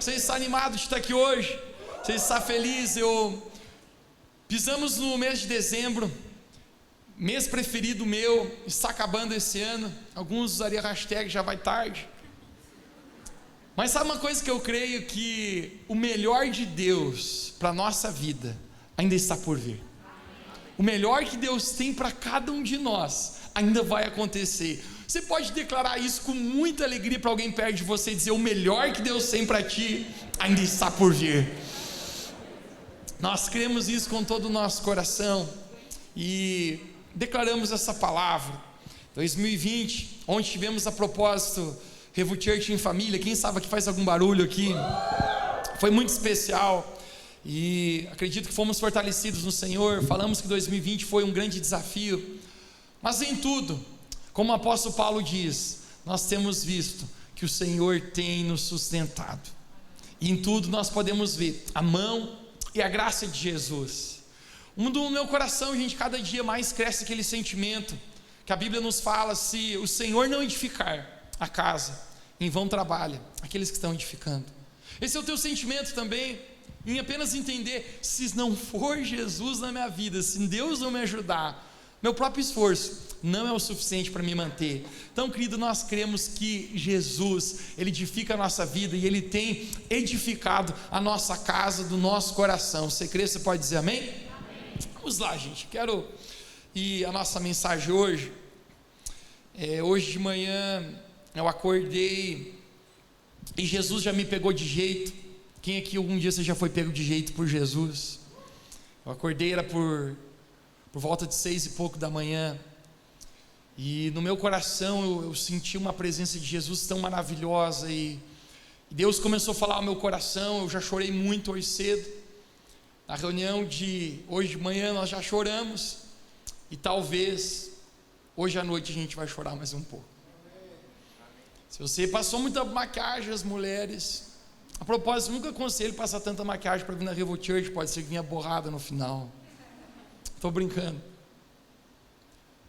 Você está animado de estar aqui hoje? Você está feliz? Pisamos no mês de dezembro, mês preferido meu, está acabando esse ano. Alguns usariam a hashtag já vai tarde. Mas sabe uma coisa que eu creio, que o melhor de Deus para a nossa vida ainda está por vir. O melhor que Deus tem para cada um de nós ainda vai acontecer. Você pode declarar isso com muita alegria para alguém perto de você e dizer: o melhor que Deus tem para ti ainda está por vir. Nós cremos isso com todo o nosso coração e declaramos essa palavra. 2020, onde tivemos a propósito Revo Church em família. Quem sabe que faz algum barulho aqui? Foi muito especial e acredito que fomos fortalecidos no Senhor. Falamos que 2020 foi um grande desafio, mas em tudo, como o apóstolo Paulo diz, nós temos visto que o Senhor tem nos sustentado, e em tudo nós podemos ver a mão e a graça de Jesus. No meu coração, gente, cada dia mais cresce aquele sentimento que a Bíblia nos fala: se o Senhor não edificar a casa, em vão trabalha aqueles que estão edificando. Esse é o teu sentimento também, em apenas entender: se não for Jesus na minha vida, se Deus não me ajudar, meu próprio esforço não é o suficiente para me manter. Então, querido, nós cremos que Jesus, Ele edifica a nossa vida e Ele tem edificado a nossa casa do nosso coração. Você crê? Você pode dizer amém? Amém. Vamos lá, gente. Quero ir a nossa mensagem hoje. Hoje de manhã eu acordei e Jesus já me pegou de jeito. Quem aqui algum dia você já foi pego de jeito por Jesus? Eu acordei, era por volta de 6 e pouco da manhã, e no meu coração eu senti uma presença de Jesus tão maravilhosa, e Deus começou a falar ao meu coração. Eu já chorei muito hoje cedo. Na reunião de hoje de manhã nós já choramos, e talvez hoje à noite a gente vai chorar mais um pouco. Se você passou muita maquiagem, as mulheres, a propósito, nunca aconselho passar tanta maquiagem para vir na Revo Church, pode ser que venha borrada no final. Estou brincando.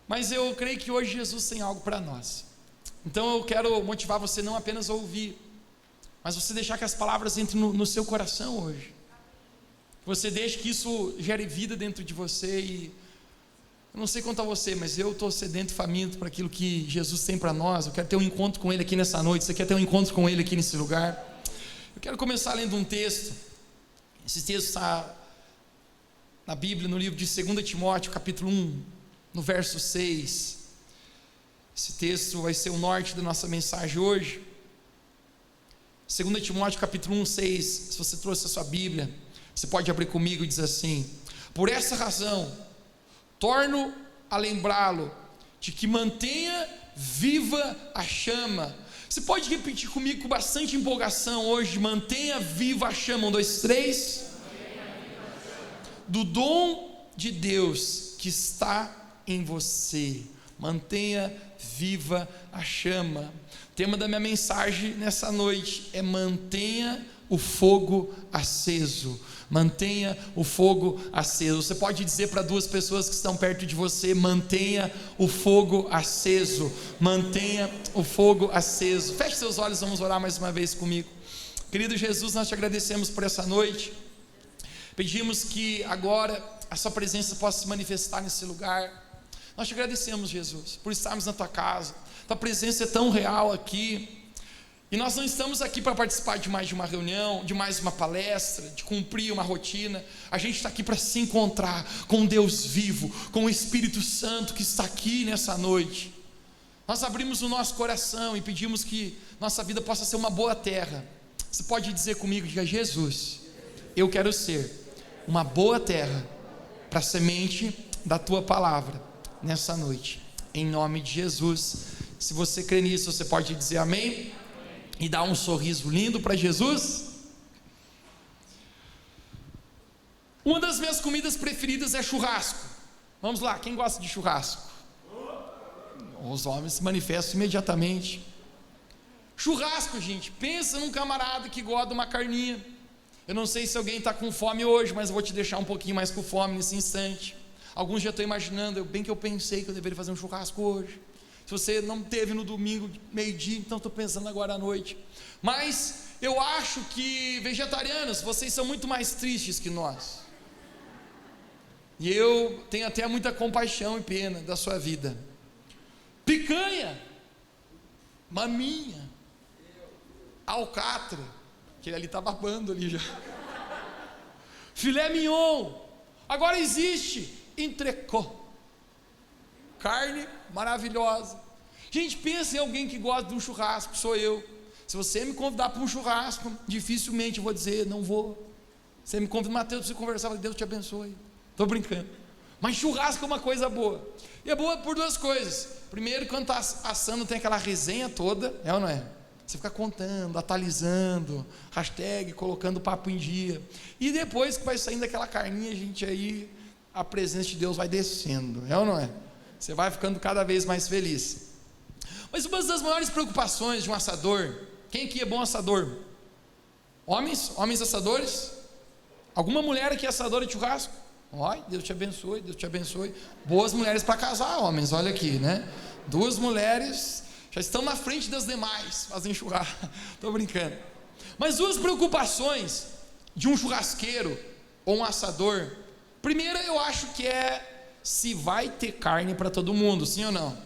Mas eu creio que hoje Jesus tem algo para nós. Então eu quero motivar você não apenas a ouvir, mas você deixar que as palavras entrem no seu coração hoje. Você deixe que isso gere vida dentro de você. E eu não sei quanto a você, mas eu estou sedento e faminto para aquilo que Jesus tem para nós. Eu quero ter um encontro com Ele aqui nessa noite. Você quer ter um encontro com Ele aqui nesse lugar? Eu quero começar lendo um texto. Esse texto está na Bíblia, no livro de 2 Timóteo, capítulo 1, no verso 6. Esse texto vai ser o norte da nossa mensagem hoje. 2 Timóteo, capítulo 1, 6. Se você trouxe a sua Bíblia, você pode abrir comigo e diz assim: por essa razão, torno a lembrá-lo de que mantenha viva a chama. Você pode repetir comigo com bastante empolgação hoje: mantenha viva a chama. 1, 2, 3. Do dom de Deus que está em você. Mantenha viva a chama. O tema da minha mensagem nessa noite é: mantenha o fogo aceso. Mantenha o fogo aceso. Você pode dizer para 2 pessoas que estão perto de você: mantenha o fogo aceso. Mantenha o fogo aceso. Feche seus olhos, vamos orar mais uma vez comigo. Querido Jesus, nós te agradecemos por essa noite. Pedimos que agora a sua presença possa se manifestar nesse lugar. Nós te agradecemos, Jesus, por estarmos na tua casa. Tua presença é tão real aqui. E nós não estamos aqui para participar de mais de uma reunião, de mais uma palestra, de cumprir uma rotina. A gente está aqui para se encontrar com Deus vivo, com o Espírito Santo que está aqui nessa noite. Nós abrimos o nosso coração e pedimos que nossa vida possa ser uma boa terra. Você pode dizer comigo: diga: Jesus, eu quero ser uma boa terra para a semente da tua palavra nessa noite, em nome de Jesus. Se você crê nisso, você pode dizer amém e dar um sorriso lindo para Jesus. Uma das minhas comidas preferidas é churrasco. Vamos lá, quem gosta de churrasco? Os homens se manifestam imediatamente. Churrasco, gente, pensa num camarada que gosta de uma carninha. Eu não sei se alguém está com fome hoje, mas eu vou te deixar um pouquinho mais com fome nesse instante. Alguns já estão imaginando: bem que eu pensei que eu deveria fazer um churrasco hoje. Se você não teve no domingo, meio-dia, então estou pensando agora à noite. Mas eu acho que vegetarianos, vocês são muito mais tristes que nós. E eu tenho até muita compaixão e pena da sua vida. Picanha, maminha, alcatra, que ele ali está babando ali já. Filé mignon. Agora existe entrecô, carne maravilhosa. Gente, pensa em alguém que gosta de um churrasco, sou eu. Se você me convidar para um churrasco, dificilmente eu vou dizer, não vou. Você me convida, Mateus, para você conversar, Deus te abençoe. Estou brincando. Mas churrasco é uma coisa boa. E é boa por duas coisas. Primeiro, quando está assando, tem aquela resenha toda, é ou não é? Você fica contando, atualizando, hashtag, colocando o papo em dia. E depois que vai saindo aquela carninha, gente, aí a presença de Deus vai descendo, é ou não é? Você vai ficando cada vez mais feliz. Mas uma das maiores preocupações de um assador, quem aqui é bom assador? Homens assadores? Alguma mulher aqui é assadora de churrasco? Olha, Deus te abençoe, Deus te abençoe. Boas mulheres para casar, homens, olha aqui, né? 2 mulheres já estão na frente das demais, fazem churrasco. Estou brincando. Mas 2 preocupações de um churrasqueiro ou um assador. Primeira, eu acho que é se vai ter carne para todo mundo, sim ou não?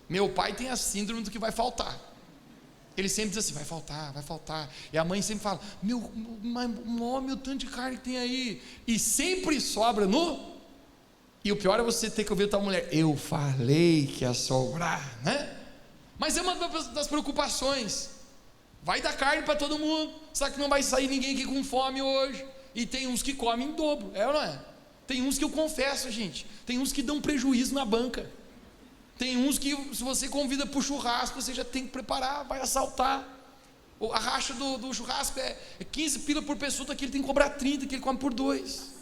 Meu pai tem a síndrome do que vai faltar. Ele sempre diz assim, vai faltar, vai faltar. E a mãe sempre fala, meu tanto de carne que tem aí. E sempre sobra no... E o pior é você ter que ouvir a tua mulher, eu falei que ia sobrar, né? Mas é uma das preocupações. Vai dar carne para todo mundo. Será que não vai sair ninguém aqui com fome hoje? E tem uns que comem em dobro, é ou não é? Tem uns que eu confesso, gente, tem uns que dão prejuízo na banca. Tem uns que, se você convida para o churrasco, você já tem que preparar, vai assaltar. A racha do churrasco é 15 pila por pessoa, daqui ele tem que cobrar 30, que ele come por 2.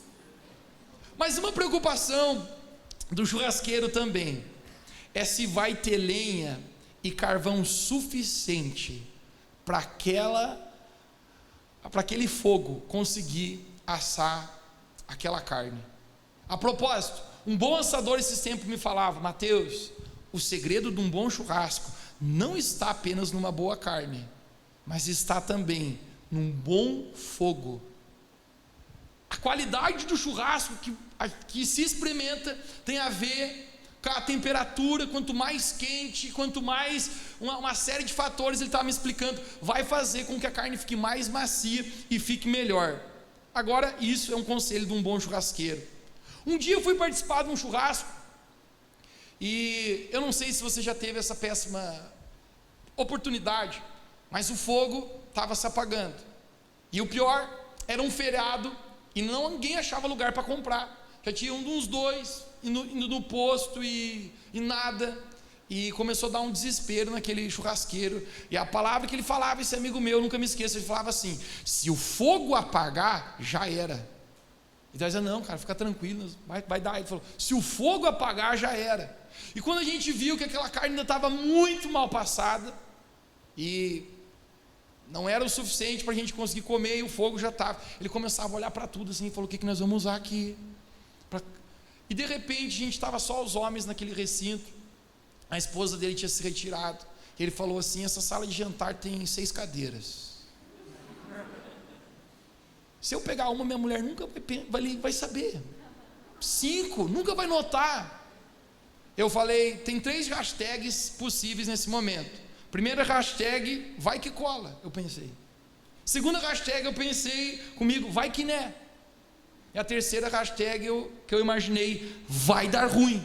Mas uma preocupação do churrasqueiro também é se vai ter lenha e carvão suficiente para aquele fogo conseguir assar aquela carne. A propósito, um bom assador esse tempo me falava, Mateus, o segredo de um bom churrasco não está apenas numa boa carne, mas está também num bom fogo. A qualidade do churrasco que se experimenta tem a ver com a temperatura. Quanto mais quente, quanto mais uma série de fatores, ele estava me explicando, vai fazer com que a carne fique mais macia e fique melhor. Agora, isso é um conselho de um bom churrasqueiro. Um dia eu fui participar de um churrasco, e eu não sei se você já teve essa péssima oportunidade, mas o fogo estava se apagando, e o pior, era um feriado, e ninguém achava lugar para comprar, já tinha uns 2, indo no posto, e nada, e começou a dar um desespero naquele churrasqueiro, e a palavra que ele falava, esse amigo meu, eu nunca me esqueço, ele falava assim, se o fogo apagar, já era. Então ele dizia, não cara, fica tranquilo, vai dar. Ele falou, se o fogo apagar, já era. E quando a gente viu que aquela carne ainda estava muito mal passada, e não era o suficiente para a gente conseguir comer, e o fogo já estava, ele começava a olhar para tudo assim, e falou, o que nós vamos usar aqui? E de repente, a gente estava só os homens naquele recinto, a esposa dele tinha se retirado, e ele falou assim, essa sala de jantar tem 6 cadeiras. Se eu pegar uma, minha mulher nunca vai saber. 5, nunca vai notar. Eu falei, tem 3 hashtags possíveis nesse momento. Primeira hashtag, vai que cola, eu pensei. Segunda hashtag, eu pensei comigo, vai que né. E a terceira hashtag que eu imaginei, vai dar ruim.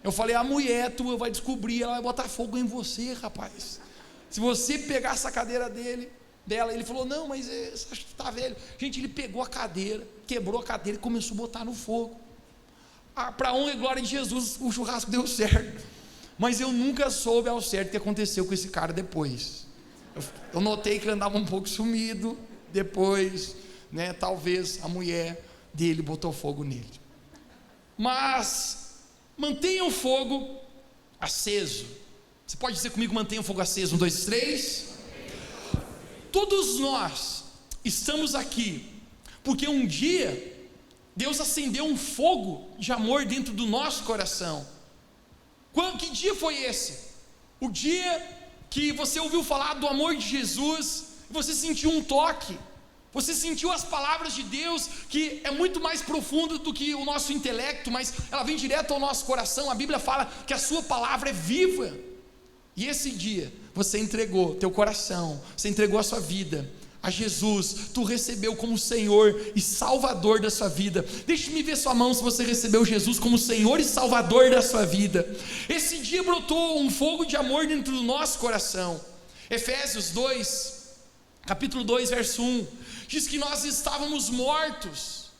Eu falei, a mulher tua vai descobrir, ela vai botar fogo em você, rapaz. Se você pegar essa cadeira dela, ele falou, não, mas acho que está velho. Gente, ele pegou a cadeira, quebrou a cadeira e começou a botar no fogo. Para a honra e glória de Jesus, o churrasco deu certo. Mas eu nunca soube ao certo o que aconteceu com esse cara depois. Eu notei que ele andava um pouco sumido. Depois, né, talvez a mulher dele botou fogo nele. Mas mantenha o fogo aceso. Você pode dizer comigo, mantenha o fogo aceso? 1, 2, 3. Todos nós estamos aqui porque um dia Deus acendeu um fogo de amor dentro do nosso coração. Que dia foi esse? O dia que você ouviu falar do amor de Jesus você sentiu um toque, você sentiu as palavras de Deus, que é muito mais profundo do que o nosso intelecto, mas ela vem direto ao nosso coração. A Bíblia fala que a sua palavra é viva. E esse dia, você entregou teu coração, você entregou a sua vida a Jesus, tu recebeu como Senhor e Salvador da sua vida. Deixe-me ver sua mão se você recebeu Jesus como Senhor e Salvador da sua vida. Esse dia brotou um fogo de amor dentro do nosso coração. Efésios 2, capítulo 2, verso 1, diz que nós estávamos mortos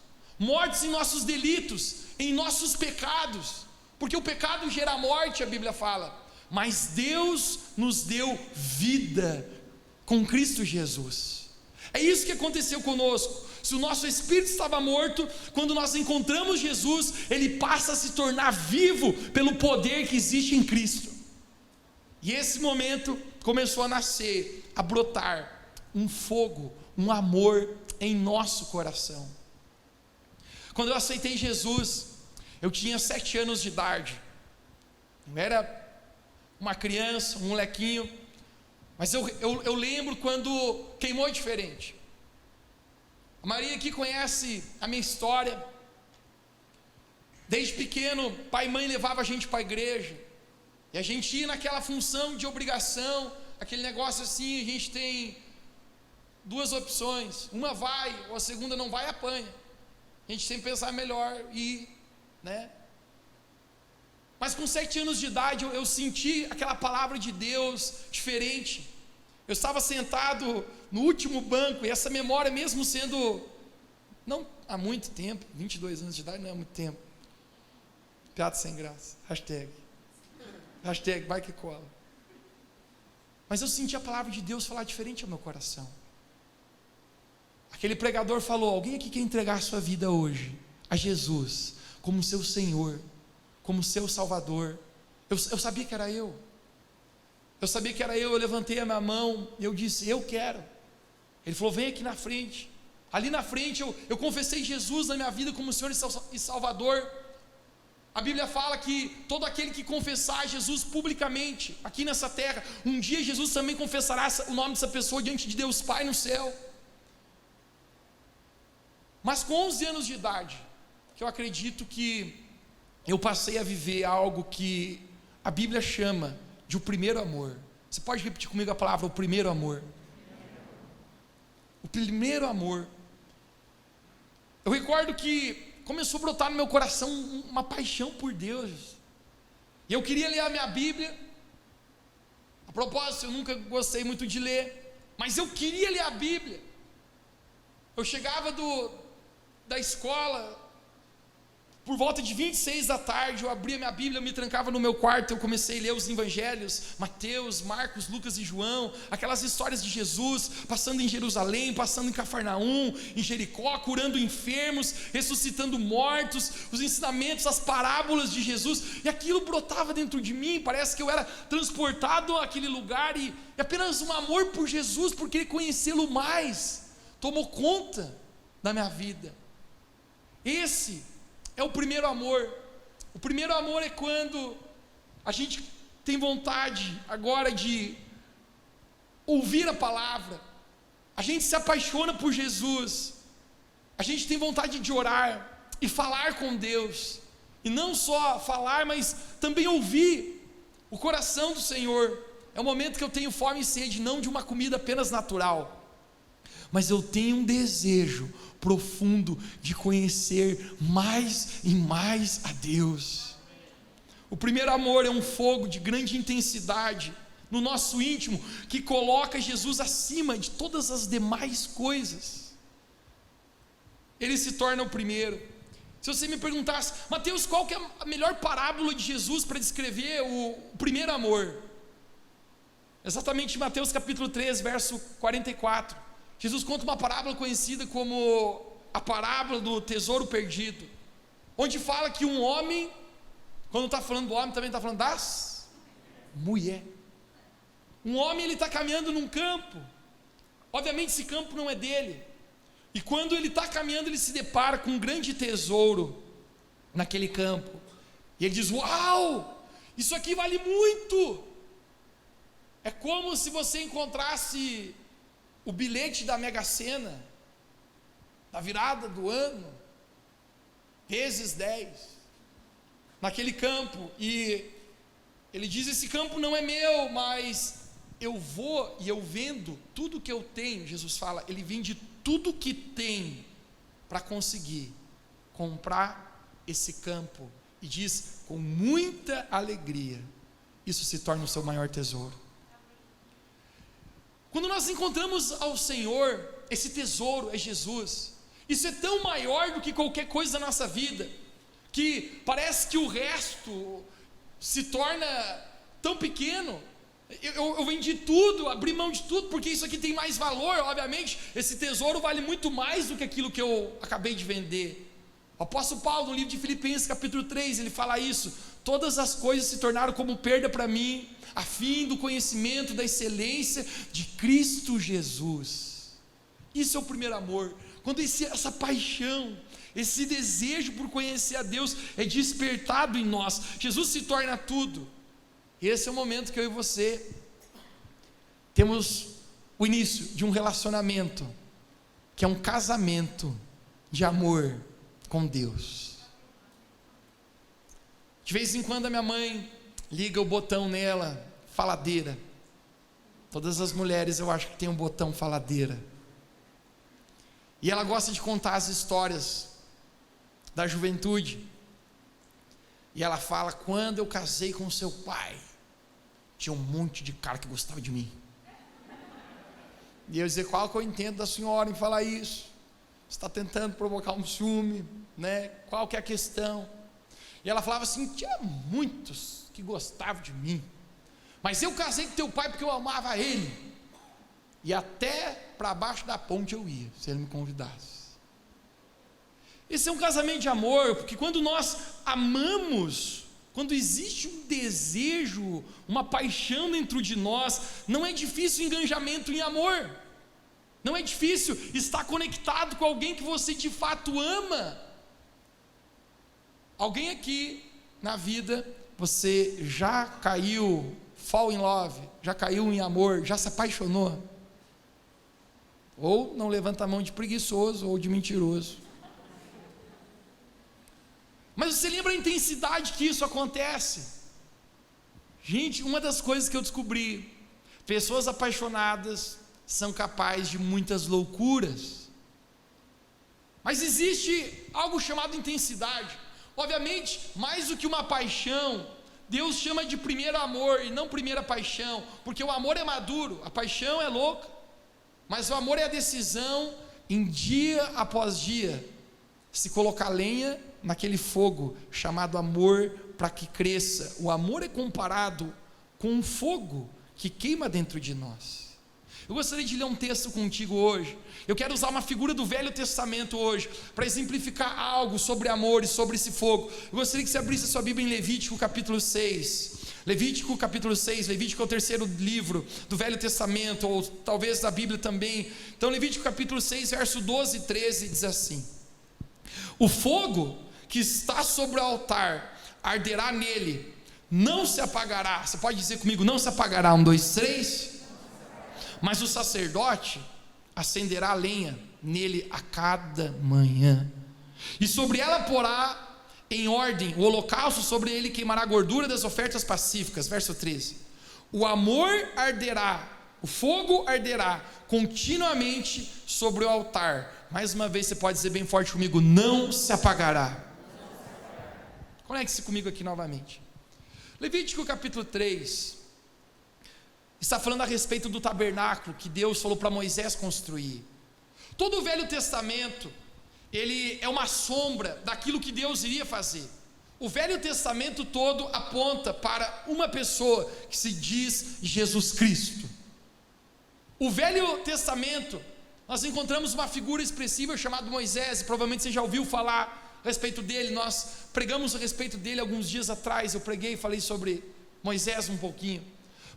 em nossos delitos, em nossos pecados, porque o pecado gera morte, a Bíblia fala, mas Deus nos deu vida com Cristo Jesus. É isso que aconteceu conosco. Se o nosso espírito estava morto, quando nós encontramos Jesus, ele passa a se tornar vivo pelo poder que existe em Cristo. E esse momento começou a nascer, a brotar um fogo, um amor em nosso coração. Quando eu aceitei Jesus, eu tinha 7 anos de idade. Eu era uma criança, um molequinho, mas eu lembro quando queimou diferente. A Maria aqui conhece a minha história. Desde pequeno, pai e mãe levavam a gente para a igreja, e a gente ia naquela função de obrigação, aquele negócio assim, a gente tem 2 opções, uma vai, ou a segunda não vai, apanha. A gente sempre pensava melhor ir, né? Mas com 7 anos de idade eu senti aquela palavra de Deus diferente. Eu estava sentado no último banco, e essa memória, mesmo sendo, não há muito tempo, 22 anos de idade não é muito tempo, piada sem graça, hashtag vai que cola, mas eu senti a palavra de Deus falar diferente ao meu coração. Aquele pregador falou: alguém aqui quer entregar a sua vida hoje a Jesus como seu Senhor, como seu Salvador? Eu sabia que era eu. Eu levantei a minha mão e eu disse: eu quero. Ele falou: vem aqui na frente. Ali na frente eu confessei Jesus na minha vida como Senhor e Salvador. A Bíblia fala que todo aquele que confessar Jesus publicamente aqui nessa terra, um dia Jesus também confessará o nome dessa pessoa diante de Deus Pai no céu. Mas com 11 anos de idade, que eu acredito que eu passei a viver algo que a Bíblia chama de o primeiro amor. Você pode repetir comigo a palavra, o primeiro amor? O primeiro amor. Eu recordo que começou a brotar no meu coração uma paixão por Deus, e eu queria ler a minha Bíblia. A propósito, eu nunca gostei muito de ler, mas eu queria ler a Bíblia. Eu chegava da escola, por volta de 26 da tarde, eu abria minha Bíblia, eu me trancava no meu quarto, eu comecei a ler os evangelhos, Mateus, Marcos, Lucas e João, aquelas histórias de Jesus, passando em Jerusalém, passando em Cafarnaum, em Jericó, curando enfermos, ressuscitando mortos, os ensinamentos, as parábolas de Jesus, e aquilo brotava dentro de mim, parece que eu era transportado àquele lugar, e apenas um amor por Jesus, por querer conhecê-lo mais, tomou conta da minha vida. Esse é o primeiro amor. O primeiro amor é quando a gente tem vontade agora de ouvir a palavra, a gente se apaixona por Jesus, a gente tem vontade de orar e falar com Deus, e não só falar, mas também ouvir o coração do Senhor. É o momento que eu tenho fome e sede, não de uma comida apenas natural, mas eu tenho um desejo profundo de conhecer mais e mais a Deus. O primeiro amor é um fogo de grande intensidade no nosso íntimo, que coloca Jesus acima de todas as demais coisas. Ele se torna o primeiro. Se você me perguntasse: Mateus, qual que é a melhor parábola de Jesus para descrever o primeiro amor? Exatamente Mateus capítulo 3, verso 44. Jesus conta uma parábola conhecida como a parábola do tesouro perdido, onde fala que um homem, quando está falando do homem, também está falando das mulheres. Um homem, ele está caminhando num campo, obviamente esse campo não é dele, e quando ele está caminhando, ele se depara com um grande tesouro naquele campo, e ele diz: uau, isso aqui vale muito. É como se você encontrasse o bilhete da Mega Sena, da virada do ano, vezes 10, naquele campo, e ele diz: esse campo não é meu, mas eu vou e eu vendo tudo que eu tenho. Jesus fala, ele vende tudo que tem para conseguir comprar esse campo, e diz com muita alegria, isso se torna o seu maior tesouro. Quando nós encontramos ao Senhor, esse tesouro é Jesus. Isso é tão maior do que qualquer coisa da nossa vida, que parece que o resto se torna tão pequeno. Eu vendi tudo, abri mão de tudo, porque isso aqui tem mais valor. Obviamente, esse tesouro vale muito mais do que aquilo que eu acabei de vender. O apóstolo Paulo, no livro de Filipenses, capítulo 3, ele fala isso: todas as coisas se tornaram como perda para mim, a fim do conhecimento da excelência de Cristo Jesus. Isso é o primeiro amor. Quando essa paixão, esse desejo por conhecer a Deus é despertado em nós, Jesus se torna tudo. Esse é o momento que eu e você temos o início de um relacionamento, que é um casamento de amor com Deus. De vez em quando a minha mãe liga o botão nela, faladeira. Todas as mulheres eu acho que tem um botão faladeira. E ela gosta de contar as histórias da juventude. E ela fala: quando eu casei com seu pai, tinha um monte de cara que gostava de mim. E eu dizer: qual que eu entendo da senhora em falar isso? Você está tentando provocar um ciúme, né? Qual que é a questão? E ela falava assim: tinha muitos que gostavam de mim, mas eu casei com teu pai porque eu amava ele, e até para baixo da ponte eu ia, se ele me convidasse. Esse é um casamento de amor, porque quando nós amamos, quando existe um desejo, uma paixão dentro de nós, não é difícil engajamento em amor, não é difícil estar conectado com alguém que você de fato ama. Alguém aqui na vida, você já caiu, fall in love, já caiu em amor, já se apaixonou? Ou não levanta a mão de preguiçoso ou de mentiroso. Mas você lembra a intensidade que isso acontece? Gente, uma das coisas que eu descobri: pessoas apaixonadas são capazes de muitas loucuras. Mas existe algo chamado intensidade. Obviamente, mais do que uma paixão, Deus chama de primeiro amor e não primeira paixão, porque o amor é maduro, a paixão é louca, mas o amor é a decisão, em dia após dia, se colocar lenha naquele fogo chamado amor, para que cresça. O amor é comparado com um fogo que queima dentro de nós. Eu gostaria de ler um texto contigo hoje. Eu quero usar uma figura do Velho Testamento hoje, para exemplificar algo sobre amor e sobre esse fogo. Eu gostaria que você abrisse a sua Bíblia em Levítico capítulo 6. Levítico capítulo 6, Levítico é o terceiro livro do Velho Testamento, ou talvez da Bíblia também. Então Levítico capítulo 6, verso 12 e 13 diz assim: o fogo que está sobre o altar arderá nele, não se apagará. Você pode dizer comigo: não se apagará. 1, 2, 3. Mas o sacerdote acenderá a lenha nele a cada manhã, e sobre ela porá em ordem o holocausto, sobre ele queimará a gordura das ofertas pacíficas. Verso 13: o amor arderá, o fogo arderá continuamente sobre o altar. Mais uma vez você pode dizer bem forte comigo: não se apagará. Conecte-se comigo aqui novamente. Levítico capítulo 3 está falando a respeito do tabernáculo que Deus falou para Moisés construir. Todo o Velho Testamento, ele é uma sombra daquilo que Deus iria fazer. O Velho Testamento todo aponta para uma pessoa que se diz Jesus Cristo. O Velho Testamento, nós encontramos uma figura expressiva chamada Moisés, e provavelmente você já ouviu falar a respeito dele. Nós pregamos a respeito dele alguns dias atrás. Eu preguei e falei sobre Moisés um pouquinho.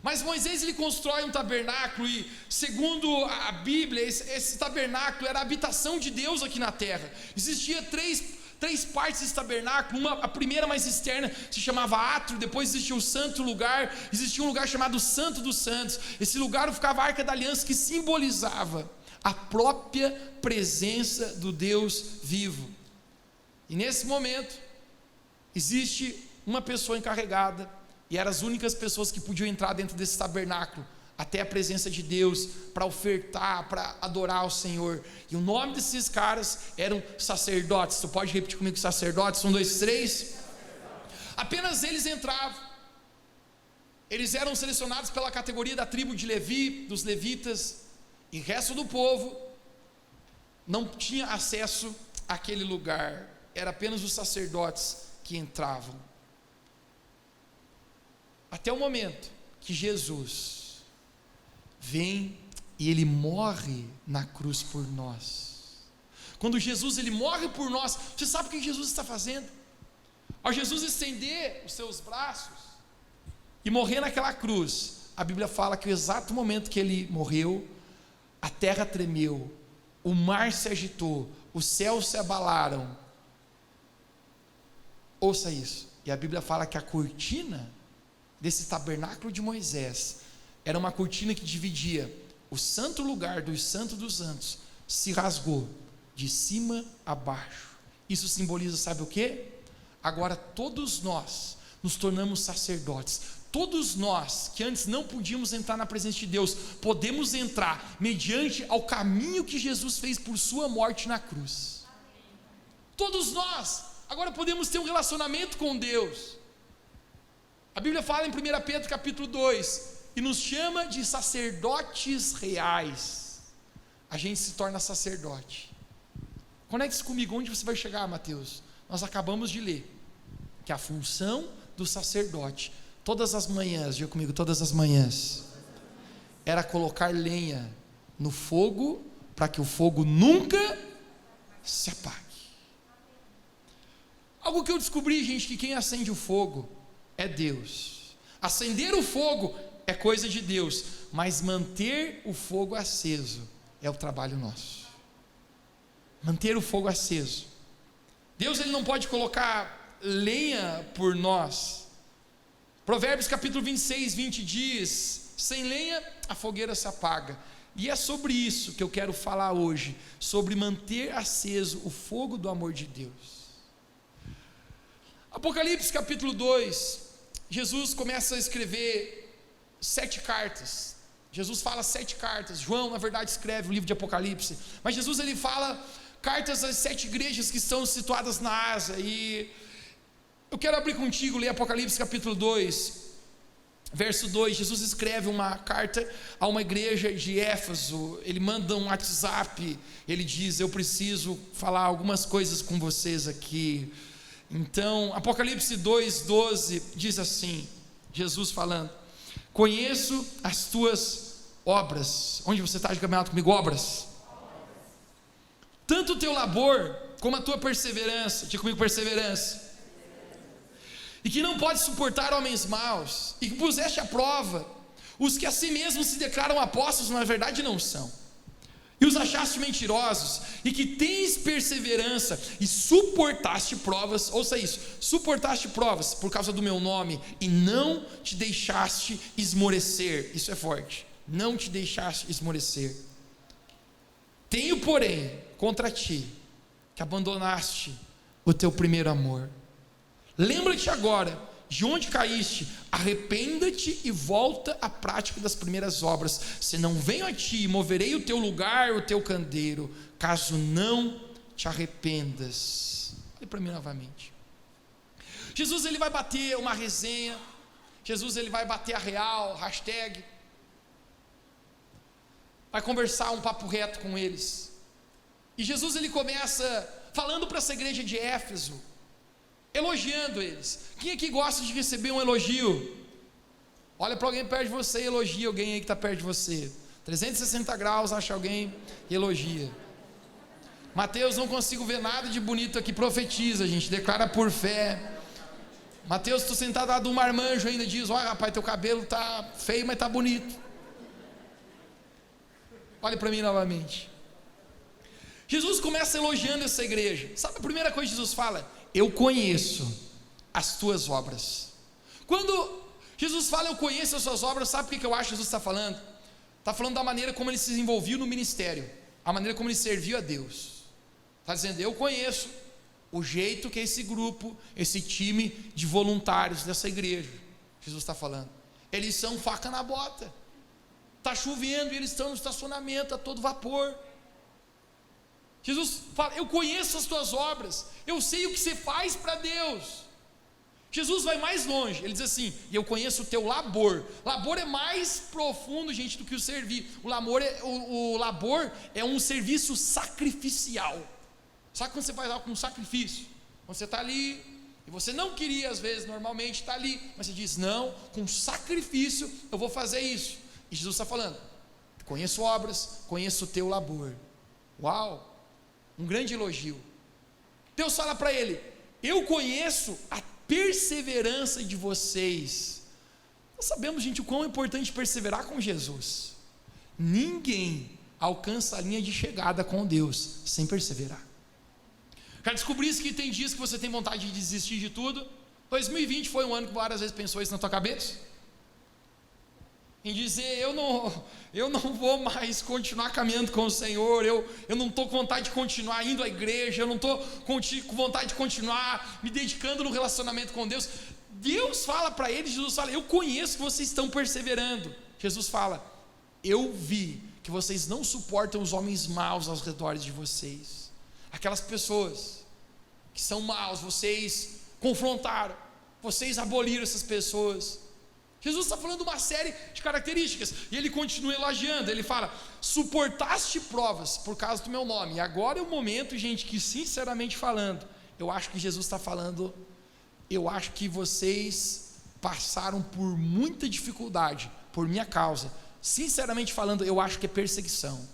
Mas Moisés, ele constrói um tabernáculo, e segundo a Bíblia, esse tabernáculo era a habitação de Deus aqui na terra. Existia três 3 partes desse tabernáculo. A primeira mais externa se chamava átrio, depois existia o santo lugar, existia um lugar chamado Santo dos Santos. Esse lugar ficava a Arca da Aliança, que simbolizava a própria presença do Deus vivo. E nesse momento existe uma pessoa encarregada, e eram as únicas pessoas que podiam entrar dentro desse tabernáculo, até a presença de Deus, para ofertar, para adorar ao Senhor. E o nome desses caras eram sacerdotes. Tu pode repetir comigo, sacerdotes? 1, 2, 3. Apenas eles entravam. Eles eram selecionados pela categoria da tribo de Levi, dos levitas, e o resto do povo não tinha acesso àquele lugar. Era apenas os sacerdotes que entravam. Até o momento que Jesus vem e ele morre na cruz por nós. Quando Jesus ele morre por nós, você sabe o que Jesus está fazendo? Ao Jesus estender os seus braços e morrer naquela cruz, a Bíblia fala que o exato momento que ele morreu, a terra tremeu, o mar se agitou, os céus se abalaram. Ouça isso. E a Bíblia fala que a cortina desse tabernáculo de Moisés era uma cortina que dividia o santo lugar do santo dos santos, se rasgou de cima a baixo. Isso simboliza, sabe o quê? Agora todos nós nos tornamos sacerdotes. Todos nós que antes não podíamos entrar na presença de Deus, podemos entrar mediante ao caminho que Jesus fez por sua morte na cruz. Todos nós agora podemos ter um relacionamento com Deus. A Bíblia fala em 1 Pedro capítulo 2, e nos chama de sacerdotes reais. A gente se torna sacerdote. Conecte-se comigo, onde você vai chegar, Mateus? Nós acabamos de ler que a função do sacerdote, todas as manhãs, diga comigo, todas as manhãs, era colocar lenha no fogo, para que o fogo nunca se apague. Algo que eu descobri, gente, que quem acende o fogo é Deus. Acender o fogo é coisa de Deus, mas manter o fogo aceso é o trabalho nosso. Manter o fogo aceso. Deus ele não pode colocar lenha por nós. Provérbios capítulo 26, 20 diz: sem lenha a fogueira se apaga. E é sobre isso que eu quero falar hoje, sobre manter aceso o fogo do amor de Deus. Apocalipse capítulo 2, Jesus começa a escrever 7 cartas. Jesus fala 7 cartas. João, na verdade, escreve o livro de Apocalipse. Mas Jesus ele fala cartas às 7 igrejas que estão situadas na Ásia. E eu quero abrir contigo, ler Apocalipse capítulo 2, verso 2. Jesus escreve uma carta a uma igreja de Éfeso. Ele manda um WhatsApp. Ele diz: eu preciso falar algumas coisas com vocês aqui. Então, Apocalipse 2:12 diz assim, Jesus falando: conheço as tuas obras. Onde você está de caminhada comigo? Obras. Tanto o teu labor como a tua perseverança. Diga comigo, perseverança. E que não pode suportar homens maus, e que puseste à prova os que a si mesmos se declaram apóstolos, mas na verdade não são. E os achaste mentirosos, e que tens perseverança, e suportaste provas. Ouça isso: suportaste provas por causa do meu nome, e não te deixaste esmorecer. Isso é forte. Não te deixaste esmorecer. Tenho, porém, contra ti, que abandonaste o teu primeiro amor. Lembra-te agora de onde caíste, arrependa-te e volta à prática das primeiras obras, senão venho a ti e moverei o teu lugar, o teu candeeiro, caso não te arrependas. Olha para mim novamente. Jesus ele vai bater uma resenha, Jesus ele vai bater a real, hashtag, vai conversar um papo reto com eles. E Jesus ele começa falando para essa igreja de Éfeso, elogiando eles. Quem aqui gosta de receber um elogio? Olha para alguém perto de você e elogia alguém aí que está perto de você. 360 graus, acha alguém e elogia. Mateus, não consigo ver nada de bonito aqui. Profetiza, gente, declara por fé. Mateus, estou sentado lá do marmanjo ainda, diz: olha rapaz, teu cabelo está feio, mas está bonito. Olha para mim novamente. Jesus começa elogiando essa igreja. Sabe a primeira coisa que Jesus fala? Eu conheço as tuas obras. Quando Jesus fala eu conheço as suas obras, sabe o que eu acho que Jesus está falando? Está falando da maneira como ele se desenvolveu no ministério, a maneira como ele serviu a Deus. Está dizendo, eu conheço o jeito que esse grupo, esse time de voluntários dessa igreja, Jesus está falando, eles são faca na bota, está chovendo e eles estão no estacionamento a todo vapor. Jesus fala, eu conheço as tuas obras, eu sei o que você faz para Deus. Jesus vai mais longe, ele diz assim, e eu conheço o teu labor. Labor é mais profundo, gente, do que o servir. O labor é um serviço sacrificial. Sabe quando você faz algo com sacrifício? Quando você está ali, e você não queria às vezes, normalmente está ali, mas você diz, não, com sacrifício eu vou fazer isso. E Jesus está falando, conheço obras, conheço o teu labor. Uau, um grande elogio. Deus fala para ele, eu conheço a perseverança de vocês. Nós sabemos, gente, o quão é importante perseverar com Jesus. Ninguém alcança a linha de chegada com Deus sem perseverar. Já descobri isso, que tem dias que você tem vontade de desistir de tudo. 2020 foi um ano que várias vezes pensou isso na tua cabeça? Em dizer, eu não vou mais continuar caminhando com o Senhor, eu não estou com vontade de continuar indo à igreja, eu não estou com vontade de continuar me dedicando no relacionamento com Deus. Deus fala para eles, Jesus fala, eu conheço que vocês estão perseverando. Jesus fala, eu vi que vocês não suportam os homens maus aos redores de vocês. Aquelas pessoas que são maus, vocês confrontaram, vocês aboliram essas pessoas. Jesus está falando uma série de características, e ele continua elogiando, ele fala, suportaste provas por causa do meu nome, e agora é o momento, gente, que sinceramente falando, eu acho que Jesus está falando, eu acho que vocês passaram por muita dificuldade, por minha causa, sinceramente falando, eu acho que é perseguição.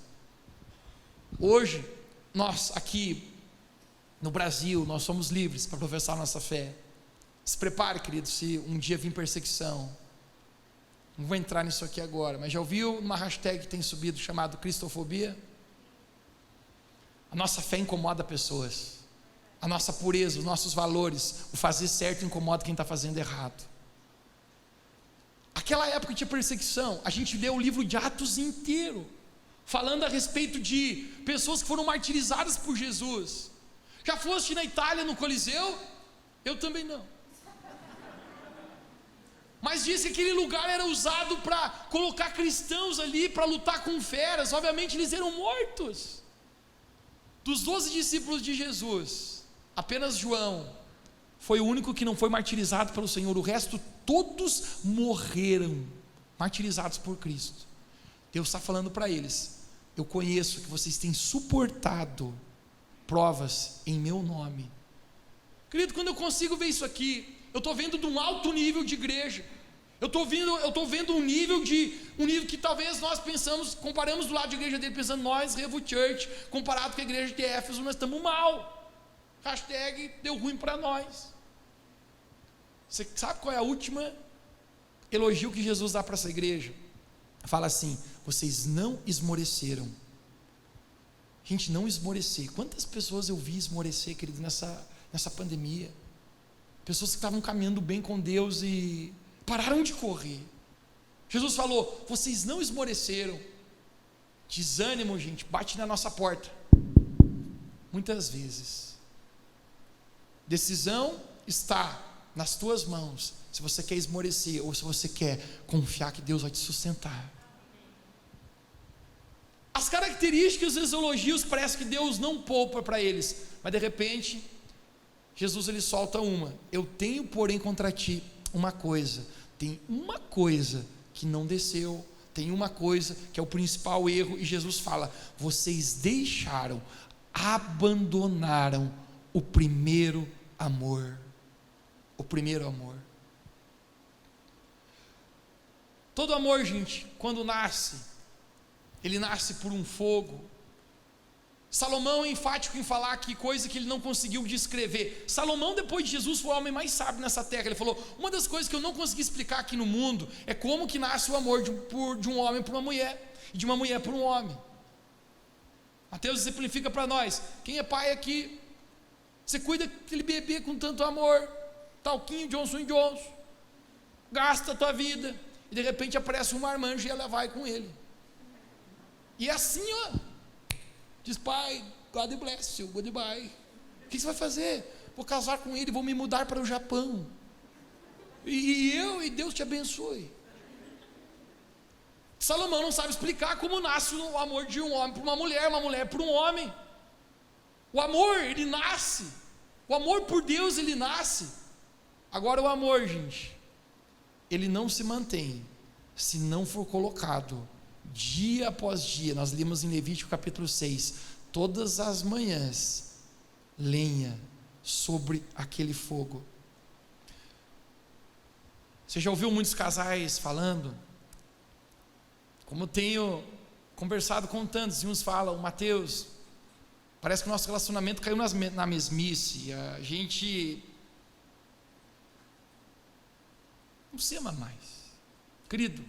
Hoje, nós aqui no Brasil, nós somos livres para professar nossa fé. Se prepare, querido, se um dia vir perseguição. Não vou entrar nisso aqui agora, mas já ouviu uma hashtag que tem subido chamado cristofobia? A nossa fé incomoda pessoas, a nossa pureza, os nossos valores, o fazer certo incomoda quem está fazendo errado. Aquela época tinha perseguição, a gente lê o livro de Atos inteiro, falando a respeito de pessoas que foram martirizadas por Jesus. Já foste na Itália, no Coliseu? Eu também não. Mas diz que aquele lugar era usado para colocar cristãos ali, para lutar com feras, obviamente eles eram mortos. Dos 12 discípulos de Jesus, apenas João foi o único que não foi martirizado pelo Senhor, o resto todos morreram, martirizados por Cristo. Deus está falando para eles, eu conheço que vocês têm suportado provas em meu nome. Querido, quando eu consigo ver isso aqui, eu estou vendo de um alto nível de igreja, eu estou vendo um nível que talvez nós pensamos, comparamos do lado de igreja dele, pensando, nós, Revo Church, comparado com a igreja de Éfeso, nós estamos mal, hashtag deu ruim para nós. Você sabe qual é a última elogio que Jesus dá para essa igreja? Fala assim, vocês não esmoreceram. Gente, não esmorecer, quantas pessoas eu vi esmorecer, querido, nessa pandemia, pessoas que estavam caminhando bem com Deus e pararam de correr. Jesus falou, vocês não esmoreceram. Desânimo, gente, bate na nossa porta, muitas vezes. Decisão está nas tuas mãos, se você quer esmorecer, ou se você quer confiar que Deus vai te sustentar. As características dos elogios, parece que Deus não poupa para eles, mas de repente, Jesus ele solta uma, eu tenho porém contra ti uma coisa, tem uma coisa que não desceu, tem uma coisa que é o principal erro, e Jesus fala, vocês abandonaram o primeiro amor, o primeiro amor. Todo amor, gente, quando nasce, ele nasce por um fogo. Salomão é enfático em falar que coisa que ele não conseguiu descrever. Salomão, depois de Jesus, foi o homem mais sábio nessa terra. Ele falou, uma das coisas que eu não consegui explicar aqui no mundo é como que nasce o amor de um homem por uma mulher, e de uma mulher por um homem. Mateus exemplifica para nós. Quem é pai aqui? Você cuida daquele bebê com tanto amor, talquinho, Johnson & Johnson, gasta a tua vida, e de repente aparece um marmanjo e ela vai com ele. E é assim, ó, diz: pai, God bless you, goodbye. O que você vai fazer? Vou casar com ele, vou me mudar para o Japão. E Deus te abençoe. Salomão não sabe explicar como nasce o amor de um homem para uma mulher para um homem. O amor, ele nasce. O amor por Deus, ele nasce. Agora o amor, gente, ele não se mantém se não for colocado dia após dia. Nós lemos em Levítico capítulo 6, todas as manhãs, lenha sobre aquele fogo. Você já ouviu muitos casais falando? Como eu tenho conversado com tantos, e uns falam: Mateus, parece que o nosso relacionamento caiu na mesmice, a gente não se ama mais. Querido,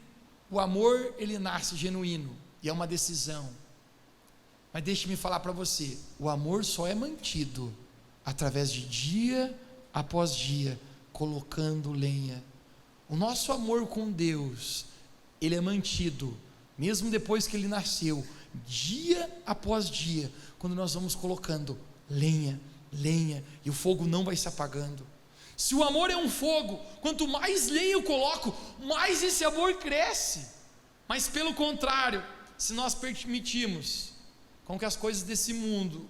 o amor, ele nasce genuíno, e é uma decisão. Mas deixe-me falar para você, o amor só é mantido através de dia após dia, colocando lenha. O nosso amor com Deus, ele é mantido, mesmo depois que ele nasceu, dia após dia, quando nós vamos colocando lenha, e o fogo não vai se apagando. Se o amor é um fogo, quanto mais lenha eu coloco, mais esse amor cresce. Mas pelo contrário, se nós permitirmos com que as coisas desse mundo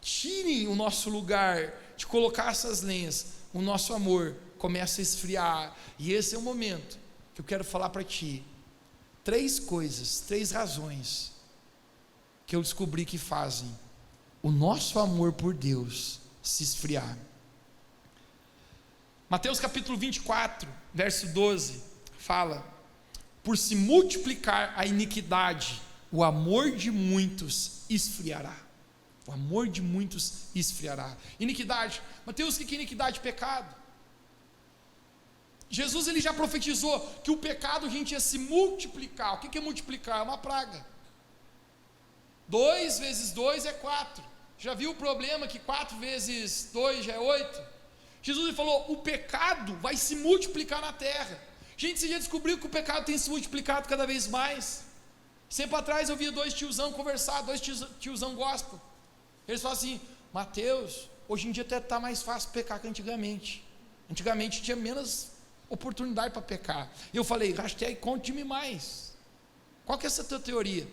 tirem o nosso lugar de colocar essas lenhas, o nosso amor começa a esfriar. E esse é o momento que eu quero falar para ti 3 coisas, 3 razões que eu descobri que fazem o nosso amor por Deus se esfriar. Mateus capítulo 24, verso 12, fala: por se multiplicar a iniquidade, o amor de muitos esfriará. O amor de muitos esfriará. Iniquidade, Mateus, o que é iniquidade? Pecado. Jesus, ele já profetizou que o pecado, gente, ia se multiplicar. O que é multiplicar? É uma praga. 2 vezes 2 é 4. Já viu o problema que 4 vezes 2 já é 8? Jesus, ele falou: o pecado vai se multiplicar na terra. Gente, você já descobriu que o pecado tem se multiplicado cada vez mais? Sempre atrás eu via 2 tiozão conversar, 2 tiozão gospel. Eles falam assim: Mateus, hoje em dia até está mais fácil pecar que antigamente. Antigamente tinha menos oportunidade para pecar. E eu falei: hashtag conte-me mais. Qual que é essa tua teoria?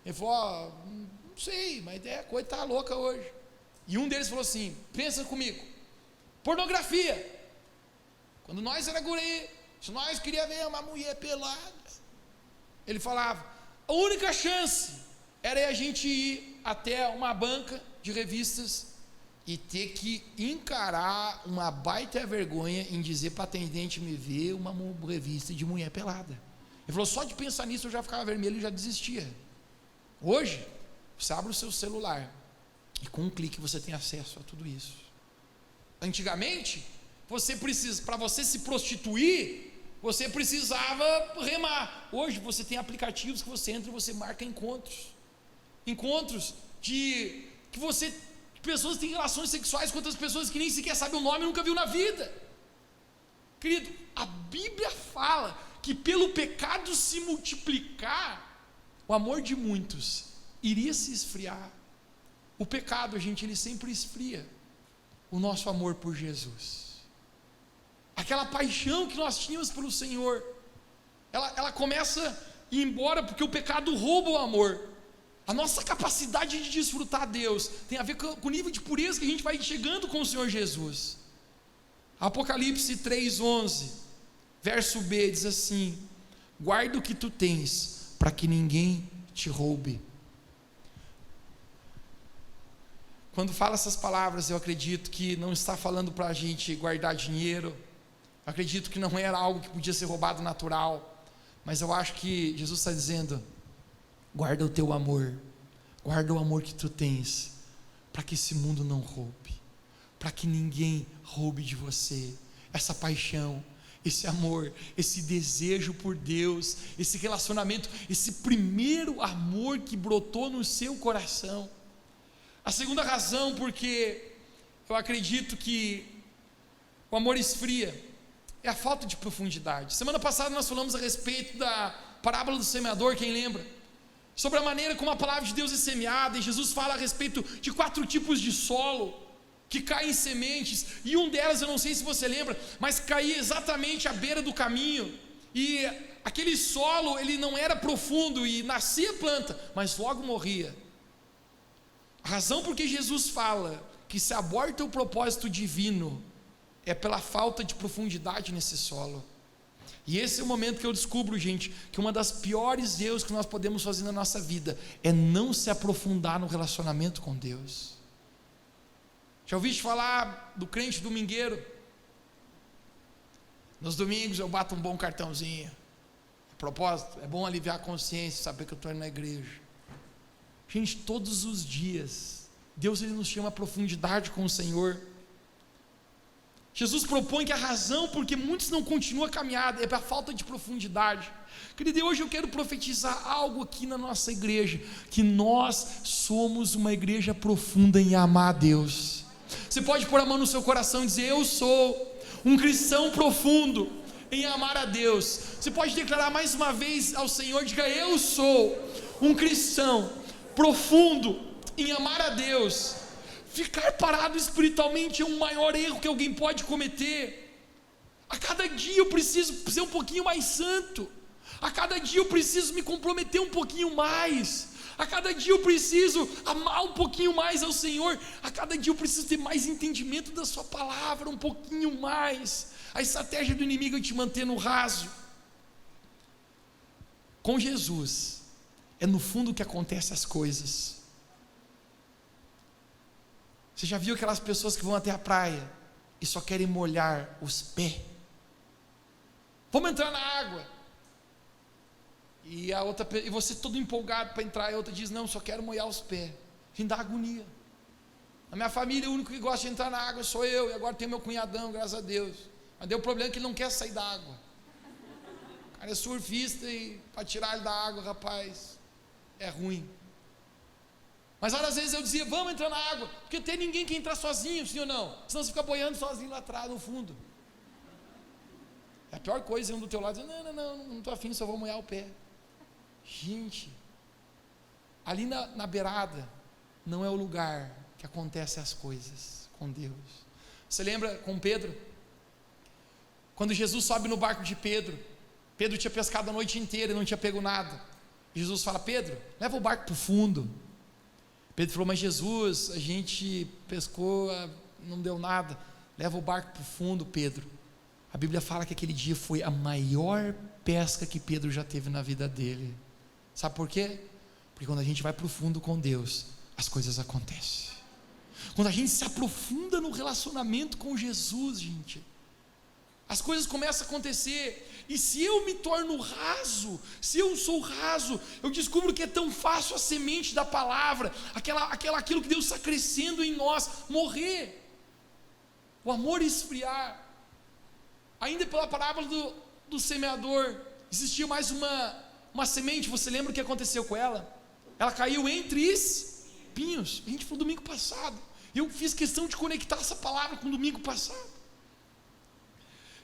Ele falou: não sei, mas a coisa está louca hoje. E um deles falou assim: pensa comigo, pornografia. Quando nós era guri, se nós queríamos ver uma mulher pelada, ele falava, a única chance era a gente ir até uma banca de revistas e ter que encarar uma baita vergonha em dizer para atendente me ver uma revista de mulher pelada. Ele falou: só de pensar nisso eu já ficava vermelho e já desistia. Hoje, você abre o seu celular e com um clique você tem acesso a tudo isso. Antigamente, para você se prostituir, você precisava remar. Hoje você tem aplicativos que você entra e você marca encontros de que você, pessoas que têm relações sexuais com outras pessoas que nem sequer sabem o nome e nunca viu na vida. Querido, a Bíblia fala que pelo pecado se multiplicar, o amor de muitos iria se esfriar. O pecado, gente, ele sempre esfria o nosso amor por Jesus. Aquela paixão que nós tínhamos pelo Senhor, ela começa a ir embora, porque o pecado rouba o amor. A nossa capacidade de desfrutar Deus tem a ver com o nível de pureza que a gente vai chegando com o Senhor Jesus. Apocalipse 3:11, verso B, diz assim: guarda o que tu tens, para que ninguém te roube. Quando fala essas palavras, eu acredito que não está falando para a gente guardar dinheiro. Eu acredito que não era algo que podia ser roubado natural, mas eu acho que Jesus está dizendo: guarda o teu amor, guarda o amor que tu tens, para que esse mundo não roube, para que ninguém roube de você essa paixão, esse amor, esse desejo por Deus, esse relacionamento, esse primeiro amor que brotou no seu coração. A segunda razão, porque eu acredito que o amor esfria, é a falta de profundidade. Semana passada nós falamos a respeito da parábola do semeador, quem lembra? Sobre a maneira como a palavra de Deus é semeada, e Jesus fala a respeito de 4 tipos de solo que caem sementes, e um delas, eu não sei se você lembra, mas caía exatamente à beira do caminho, e aquele solo, ele não era profundo, e nascia planta, mas logo morria. A razão por que Jesus fala que se aborta o propósito divino é pela falta de profundidade nesse solo. E esse é o momento que eu descubro, gente, que uma das piores erros que nós podemos fazer na nossa vida é não se aprofundar no relacionamento com Deus. Já ouviste falar do crente domingueiro? Nos domingos eu bato um bom cartãozinho. A propósito, é bom aliviar a consciência, saber que eu estou indo na igreja. Gente, todos os dias Deus, ele nos chama a profundidade com o Senhor. Jesus propõe que a razão porque muitos não continuam a caminhada é pela falta de profundidade. Querido, hoje eu quero profetizar algo aqui na nossa igreja, que nós somos uma igreja profunda em amar a Deus. Você pode pôr a mão no seu coração e dizer: eu sou um cristão profundo em amar a Deus. Você pode declarar mais uma vez ao Senhor, diga: eu sou um cristão profundo em amar a Deus. Ficar parado espiritualmente é o maior erro que alguém pode cometer. A cada dia eu preciso ser um pouquinho mais santo, a cada dia eu preciso me comprometer um pouquinho mais, a cada dia eu preciso amar um pouquinho mais ao Senhor, a cada dia eu preciso ter mais entendimento da sua palavra, um pouquinho mais. A estratégia do inimigo é te manter no raso. Com Jesus é no fundo que acontecem as coisas. Você já viu aquelas pessoas que vão até a praia e só querem molhar os pés? Vamos entrar na água. E você todo empolgado para entrar, e a outra diz: não, só quero molhar os pés. Gente, dá agonia. Na minha família, o único que gosta de entrar na água sou eu, e agora tem meu cunhadão, graças a Deus. Mas deu problema que ele não quer sair da água. O cara é surfista e para tirar ele da água, rapaz, é ruim. Mas várias vezes eu dizia: vamos entrar na água, porque tem ninguém que entrar sozinho, sim ou não? Senão você fica boiando sozinho lá atrás, no fundo. É a pior coisa, um do teu lado diz: não estou afim, só vou molhar o pé. Gente, ali na beirada não é o lugar que acontecem as coisas com Deus. Você lembra com Pedro? Quando Jesus sobe no barco de Pedro, Pedro tinha pescado a noite inteira e não tinha pego nada. Jesus fala: Pedro, leva o barco para o fundo. Pedro falou: mas Jesus, a gente pescou, não deu nada. Leva o barco para o fundo, Pedro. A Bíblia fala que aquele dia foi a maior pesca que Pedro já teve na vida dele. Sabe por quê? Porque quando a gente vai para o fundo com Deus, as coisas acontecem. Quando a gente se aprofunda no relacionamento com Jesus, gente, as coisas começam a acontecer. E se eu me torno raso, se eu sou raso, eu descubro que é tão fácil a semente da palavra, aquilo que Deus está crescendo em nós, morrer, o amor esfriar. Ainda pela parábola do semeador, existia mais uma semente. Você lembra o que aconteceu com ela? Ela caiu entre espinhos. A gente falou domingo passado, eu fiz questão de conectar essa palavra com o domingo passado.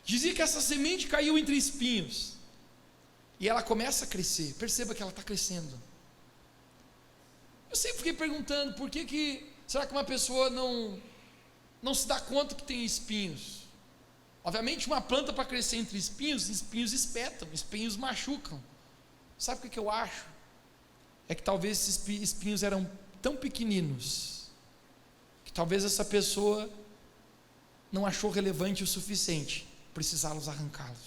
Dizia que essa semente caiu entre espinhos, e ela começa a crescer. Perceba que ela está crescendo. Eu sempre fiquei perguntando, por que será que uma pessoa não se dá conta que tem espinhos? Obviamente uma planta para crescer entre espinhos espetam, espinhos machucam. Sabe o que eu acho? É que talvez esses espinhos eram tão pequeninos, que talvez essa pessoa não achou relevante o suficiente precisá-los arrancá-los.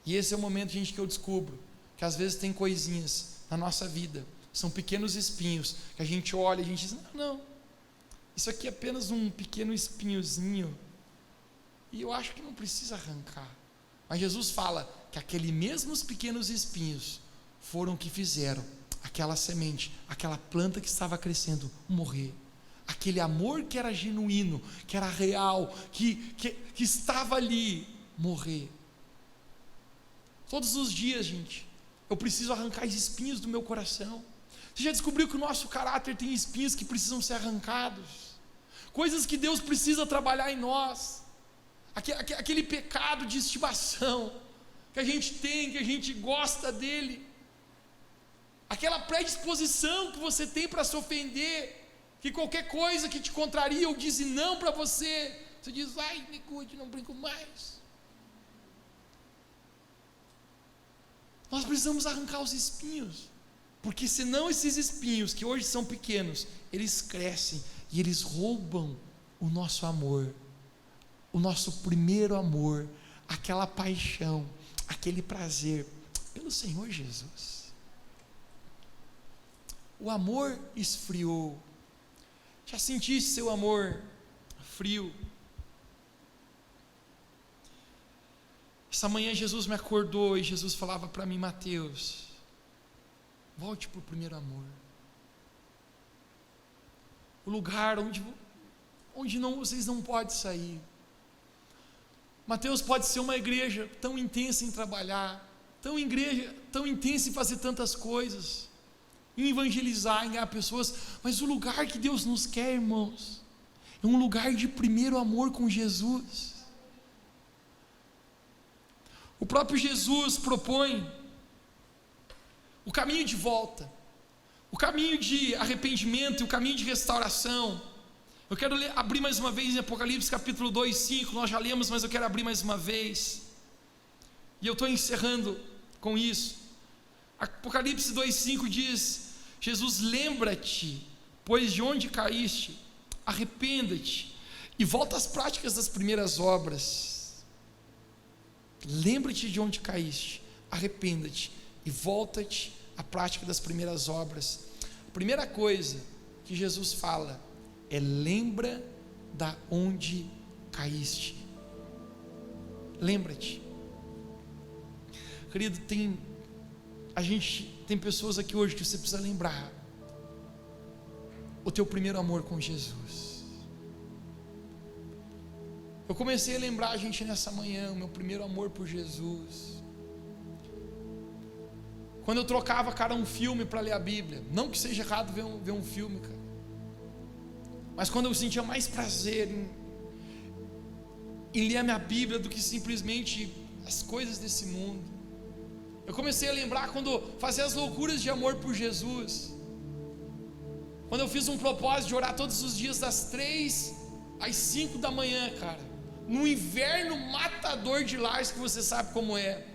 E esse é o momento, gente, que eu descubro que às vezes tem coisinhas na nossa vida, são pequenos espinhos, que a gente olha e a gente diz: não, isso aqui é apenas um pequeno espinhozinho, e eu acho que não precisa arrancar. Mas Jesus fala que aqueles mesmos pequenos espinhos foram que fizeram aquela semente, aquela planta que estava crescendo, morrer. Aquele amor que era genuíno, que era real, que estava ali, morrer. Todos os dias, gente, eu preciso arrancar os espinhos do meu coração. Você já descobriu que o nosso caráter tem espinhos que precisam ser arrancados? Coisas que Deus precisa trabalhar em nós. Aquele pecado de estimação que a gente tem, que a gente gosta dele. Aquela predisposição que você tem para se ofender, que qualquer coisa que te contraria ou diz não para você, você diz, ai, me cuide, não brinco mais. Nós precisamos arrancar os espinhos, porque senão esses espinhos, que hoje são pequenos, eles crescem e eles roubam o nosso amor, o nosso primeiro amor, aquela paixão, aquele prazer pelo Senhor Jesus. O amor esfriou. Já sentiste seu amor frio? Essa manhã Jesus me acordou e Jesus falava para mim, Mateus, volte para o primeiro amor. O lugar onde vocês não podem sair. Mateus, pode ser uma igreja tão intensa em trabalhar, tão intensa em fazer tantas coisas, em evangelizar, em ganhar pessoas, mas o lugar que Deus nos quer, irmãos, é um lugar de primeiro amor com Jesus. O próprio Jesus propõe o caminho de volta, o caminho de arrependimento e o caminho de restauração. Eu quero abrir mais uma vez em Apocalipse capítulo 2, 5, nós já lemos, mas eu quero abrir mais uma vez, e eu estou encerrando com isso. Apocalipse 2, 5 diz, Jesus, lembra-te, pois de onde caíste, arrependa-te, e volta às práticas das primeiras obras. Lembra-te de onde caíste, arrependa-te, e volta-te à prática das primeiras obras. A primeira coisa que Jesus fala é: lembra da onde caíste. Lembra-te. Querido, a gente tem pessoas aqui hoje que você precisa lembrar o teu primeiro amor com Jesus. Eu comecei a lembrar a gente nessa manhã, o meu primeiro amor por Jesus. Quando eu trocava, cara, um filme para ler a Bíblia. Não que seja errado ver um filme, cara, mas quando eu sentia mais prazer em ler a minha Bíblia do que simplesmente as coisas desse mundo. Eu comecei a lembrar quando fazia as loucuras de amor por Jesus, quando eu fiz um propósito de orar todos os dias das 3 às 5 da manhã, cara, no inverno matador de Lages, que você sabe como é.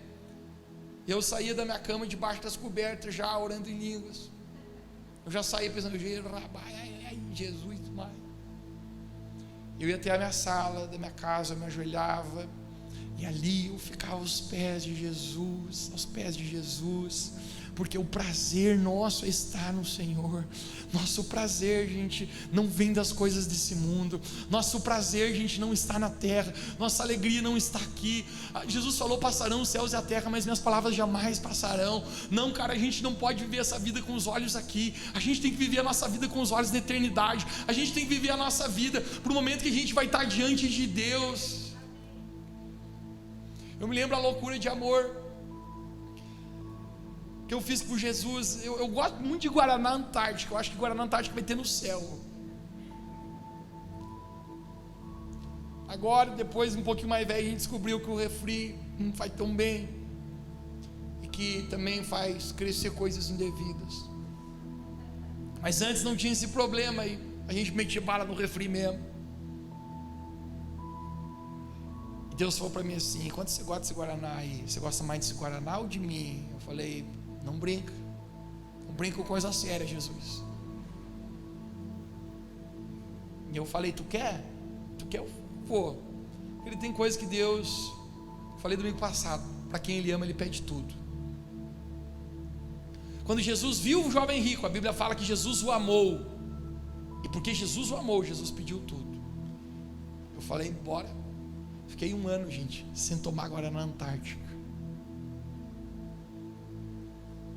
Eu saía da minha cama debaixo das cobertas já orando em línguas. Eu já saía pensando, Jesus, mãe. Eu ia até a minha sala da minha casa, eu me ajoelhava, e ali eu ficava aos pés de Jesus, porque o prazer nosso está no Senhor. Nosso prazer, gente, não vem das coisas desse mundo. Nosso prazer, gente, não está na terra. Nossa alegria não está aqui. Jesus falou: passarão os céus e a terra, mas minhas palavras jamais passarão. Não, cara, a gente não pode viver essa vida com os olhos aqui. A gente tem que viver a nossa vida com os olhos da eternidade. A gente tem que viver a nossa vida para o momento que a gente vai estar diante de Deus. Eu me lembro a loucura de amor que eu fiz por Jesus. Eu gosto muito de Guaraná Antártica. Eu acho que Guaraná Antártica vai ter no céu. Agora, depois, um pouquinho mais velho, a gente descobriu que o refri não faz tão bem, e que também faz crescer coisas indevidas. Mas antes não tinha esse problema, e a gente metia bala no refri mesmo. E Deus falou para mim assim: quanto você gosta desse Guaraná aí? Você gosta mais desse Guaraná ou de mim? Eu falei: não brinca com coisa séria, Jesus. E eu falei: tu quer? Eu vou. Ele tem coisa que Deus, falei domingo passado, para quem Ele ama, Ele pede tudo. Quando Jesus viu o jovem rico, a Bíblia fala que Jesus o amou, e porque Jesus o amou, Jesus pediu tudo. Eu falei: bora. Fiquei 1 ano, gente, sem tomar Guaraná Antártica.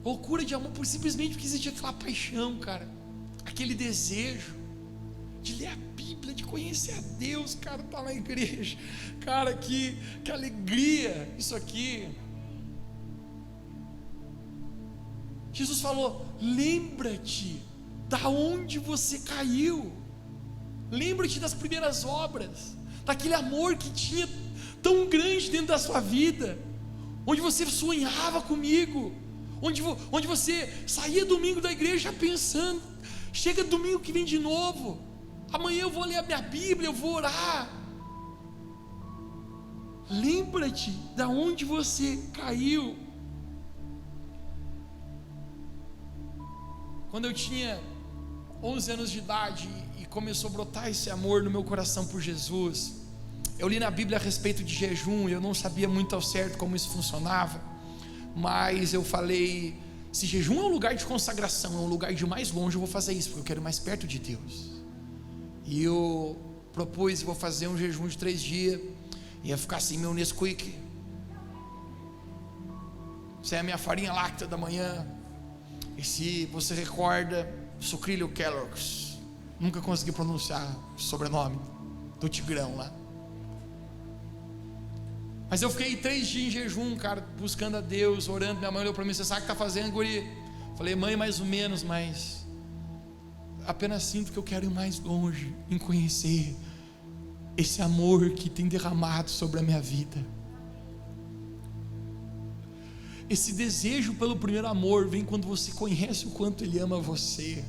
Loucura de amor, simplesmente porque existia aquela paixão, cara, aquele desejo de ler ler a Bíblia, de conhecer a Deus, cara, tá na igreja, cara, que alegria isso aqui. Jesus falou: lembra-te da onde você caiu, lembra-te das primeiras obras, daquele amor que tinha tão grande dentro da sua vida, onde você sonhava comigo, onde você saía domingo da igreja pensando: chega domingo que vem de novo, amanhã eu vou ler a minha Bíblia, eu vou orar. Lembra-te da onde você caiu. Quando eu tinha 11 anos de idade e começou a brotar esse amor no meu coração por Jesus, eu li na Bíblia a respeito de jejum. Eu não sabia muito ao certo como isso funcionava, mas eu falei: se jejum é um lugar de consagração, é um lugar de mais longe, eu vou fazer isso, porque eu quero ir mais perto de Deus. E eu propus: vou fazer um jejum de 3 dias, ia ficar assim, meu Nesquik, sem a minha farinha láctea da manhã, e se você recorda, sucrilho Kellogg's, nunca consegui pronunciar o sobrenome do Tigrão lá. Mas eu fiquei 3 dias em jejum, cara, buscando a Deus, orando. Minha mãe olhou para mim: você sabe o que está fazendo, guri? Falei: mãe, mais ou menos, mas apenas sinto que eu quero ir mais longe, em conhecer esse amor que tem derramado sobre a minha vida. Esse desejo pelo primeiro amor vem quando você conhece o quanto Ele ama você,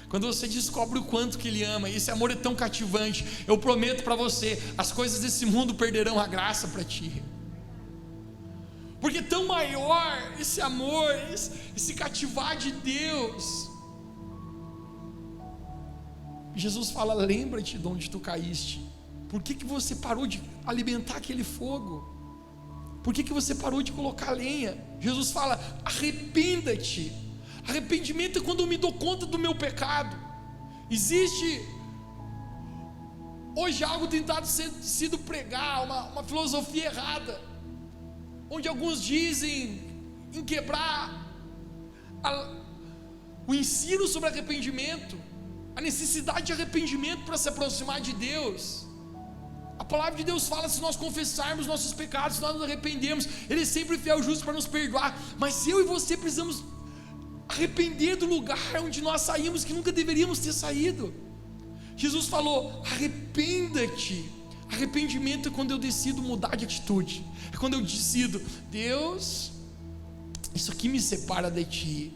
quando você descobre o quanto que Ele ama. E esse amor é tão cativante. Eu prometo para você, as coisas desse mundo perderão a graça para ti, porque é tão maior esse amor, esse cativar de Deus. Jesus fala: lembra-te de onde tu caíste. Por que você parou de alimentar aquele fogo? Por que você parou de colocar lenha? Jesus fala: arrependa-te. Arrependimento é quando eu me dou conta do meu pecado. Existe hoje algo tentado sido pregar, uma filosofia errada, onde alguns dizem em quebrar o ensino sobre arrependimento, a necessidade de arrependimento para se aproximar de Deus. A palavra de Deus fala: se nós confessarmos nossos pecados, se nós nos arrependermos, Ele é sempre fiel e justo para nos perdoar. Mas eu e você precisamos arrepender do lugar onde nós saímos, que nunca deveríamos ter saído. Jesus falou: arrependa-te. Arrependimento é quando eu decido mudar de atitude, é quando eu decido: Deus, isso aqui me separa de Ti,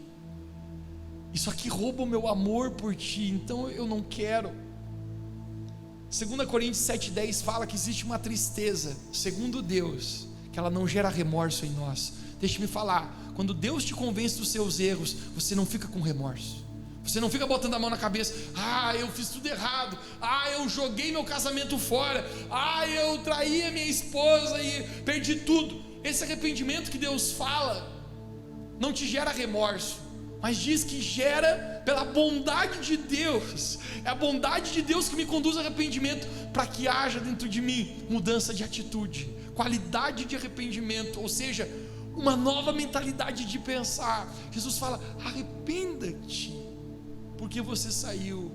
isso aqui rouba o meu amor por Ti, então eu não quero. 2 Coríntios 7,10 fala que existe uma tristeza, segundo Deus, que ela não gera remorso em nós. Deixa-me falar, quando Deus te convence dos seus erros, você não fica com remorso, você não fica botando a mão na cabeça: ah, eu fiz tudo errado, ah, eu joguei meu casamento fora, ah, eu traí a minha esposa e perdi tudo. Esse arrependimento que Deus fala não te gera remorso, mas diz que gera pela bondade de Deus. É a bondade de Deus que me conduz ao arrependimento, para que haja dentro de mim mudança de atitude, qualidade de arrependimento, ou seja, uma nova mentalidade de pensar. Jesus fala: arrependa-te, porque você saiu,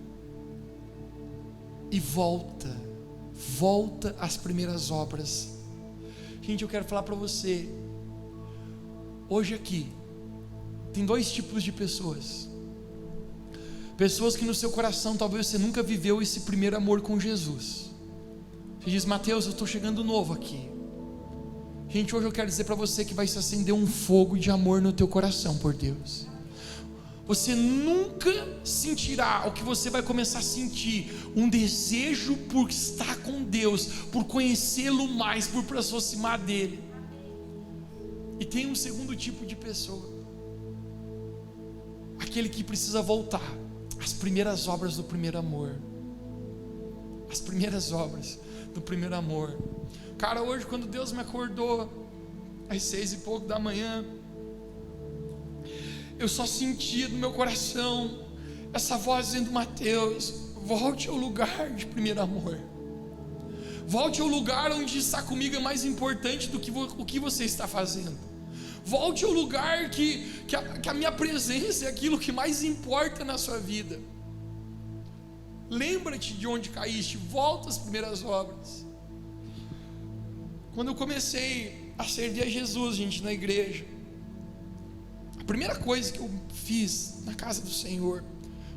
e volta às primeiras obras. Gente, eu quero falar para você, hoje aqui, tem 2 tipos de pessoas que no seu coração talvez você nunca viveu esse primeiro amor com Jesus. Você diz: Mateus, eu estou chegando novo aqui. Gente, hoje eu quero dizer para você que vai se acender um fogo de amor no teu coração por Deus. Você nunca sentirá, o que você vai começar a sentir, um desejo por estar com Deus, por conhecê-lo mais, por se aproximar dele. E tem um segundo tipo de pessoa, aquele que precisa voltar às primeiras obras do primeiro amor. As primeiras obras do primeiro amor. Cara, hoje quando Deus me acordou às 6 e pouco da manhã, eu só sentia no meu coração essa voz dizendo: Mateus, volte ao lugar de primeiro amor. Volte ao lugar onde estar comigo é mais importante do que o que você está fazendo. Volte ao lugar que a minha presença é aquilo que mais importa na sua vida. Lembra-te de onde caíste, volta às primeiras obras. Quando eu comecei a servir a Jesus, gente, na igreja, a primeira coisa que eu fiz na casa do Senhor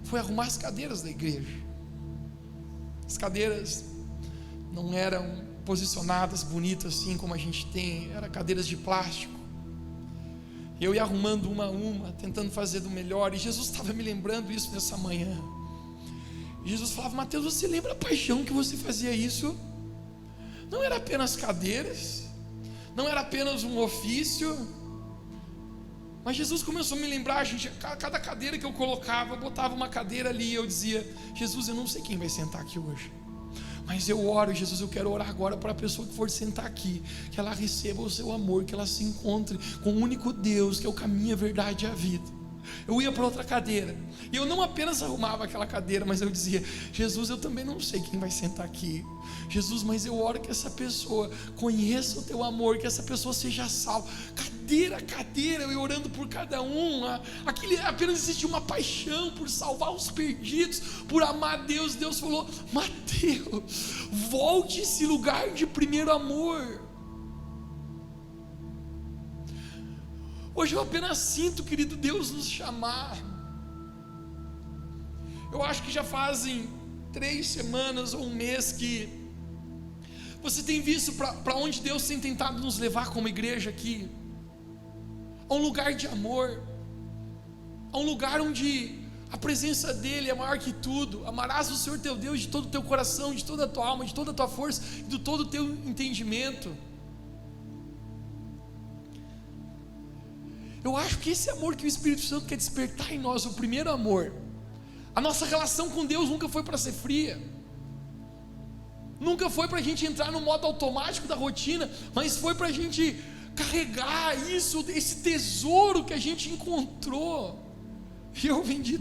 foi arrumar as cadeiras da igreja. As cadeiras não eram posicionadas bonitas assim como a gente tem, eram cadeiras de plástico. Eu ia arrumando uma a uma, tentando fazer do melhor, e Jesus estava me lembrando isso nessa manhã. E Jesus falava: Mateus, você lembra a paixão que você fazia isso? Não era apenas cadeiras, não era apenas um ofício, mas Jesus começou a me lembrar, gente, cada cadeira que eu colocava, eu botava uma cadeira ali, e eu dizia: Jesus, eu não sei quem vai sentar aqui hoje, mas eu oro, Jesus, eu quero orar agora para a pessoa que for sentar aqui, que ela receba o seu amor, que ela se encontre com o único Deus, que é o caminho, a verdade e a vida. Eu ia para outra cadeira, e eu não apenas arrumava aquela cadeira, mas eu dizia: Jesus, eu também não sei quem vai sentar aqui, Jesus, mas eu oro que essa pessoa conheça o teu amor, que essa pessoa seja salva. Cadeira a cadeira, eu ia orando por cada um. Aquele apenas existia uma paixão por salvar os perdidos, por amar Deus. Deus falou: Mateus, volte esse lugar de primeiro amor. Hoje eu apenas sinto, querido, Deus nos chamar. Eu acho que já fazem 3 semanas ou um mês que você tem visto para onde Deus tem tentado nos levar como igreja aqui. A um lugar de amor, a um lugar onde a presença dEle é maior que tudo. Amarás o Senhor teu Deus de todo o teu coração, de toda a tua alma, de toda a tua força e de todo o teu entendimento. Eu acho que esse amor que o Espírito Santo quer despertar em nós, o primeiro amor, a nossa relação com Deus nunca foi para ser fria, nunca foi para a gente entrar no modo automático da rotina, mas foi para a gente carregar isso, esse tesouro que a gente encontrou. E eu vendi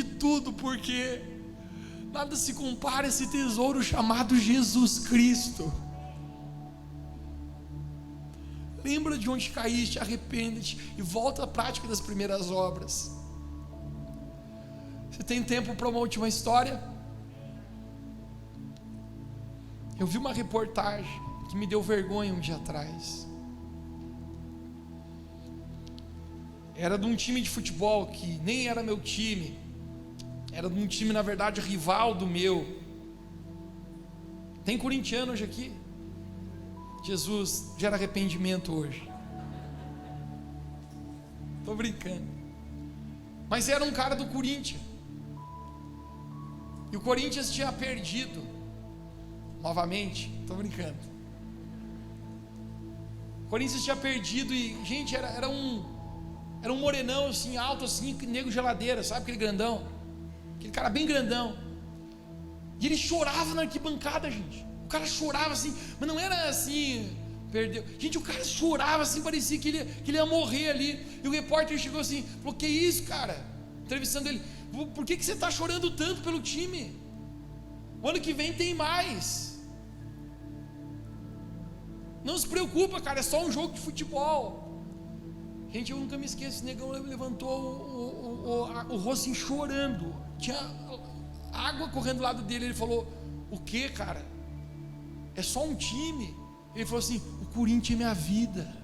tudo, porque nada se compara a esse tesouro chamado Jesus Cristo. Lembra de onde caíste, arrepende-te e volta à prática das primeiras obras. Você tem tempo para uma última história? Eu vi uma reportagem que me deu vergonha um dia atrás. Era de um time de futebol que nem era meu time, era de um time, na verdade, rival do meu. Tem corintiano hoje aqui? Jesus, gera arrependimento hoje. Estou brincando. Mas era um cara do Corinthians, e o Corinthians tinha perdido novamente. Estou brincando. O Corinthians tinha perdido e, gente, era um morenão assim, alto assim, nego geladeira, sabe aquele grandão? Aquele cara bem grandão. E ele chorava na arquibancada, gente. O cara chorava assim, mas não era assim, perdeu. Gente, o cara chorava assim, parecia que ele ia morrer ali. E o repórter chegou assim, falou: que isso, cara? Entrevistando ele: por que você está chorando tanto pelo time? O ano que vem tem mais. Não se preocupa, cara, é só um jogo de futebol. Gente, eu nunca me esqueço, esse negão levantou o rosto assim, chorando. Tinha água correndo do lado dele. Ele falou: o que, cara? É só um time. Ele falou assim: o Corinthians é minha vida.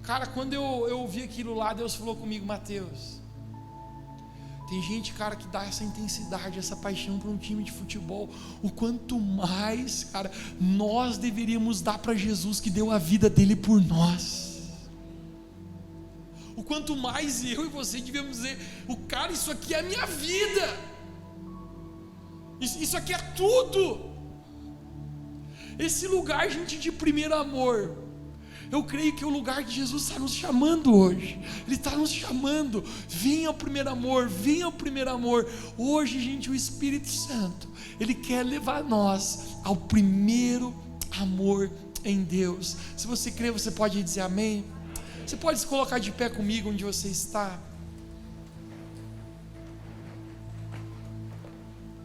Cara, quando eu ouvi aquilo lá, Deus falou comigo: Mateus, tem gente, cara, que dá essa intensidade, essa paixão para um time de futebol. O quanto mais, cara, nós deveríamos dar para Jesus, que deu a vida dele por nós. O quanto mais eu e você devemos dizer: o cara, isso aqui é a minha vida, isso aqui é tudo. Esse lugar, gente, de primeiro amor, eu creio que é o lugar que Jesus está nos chamando hoje. Ele está nos chamando: venha ao primeiro amor, venha ao primeiro amor. Hoje, gente, o Espírito Santo, Ele quer levar nós ao primeiro amor em Deus. Se você crê, você pode dizer amém. Você pode se colocar de pé comigo onde você está.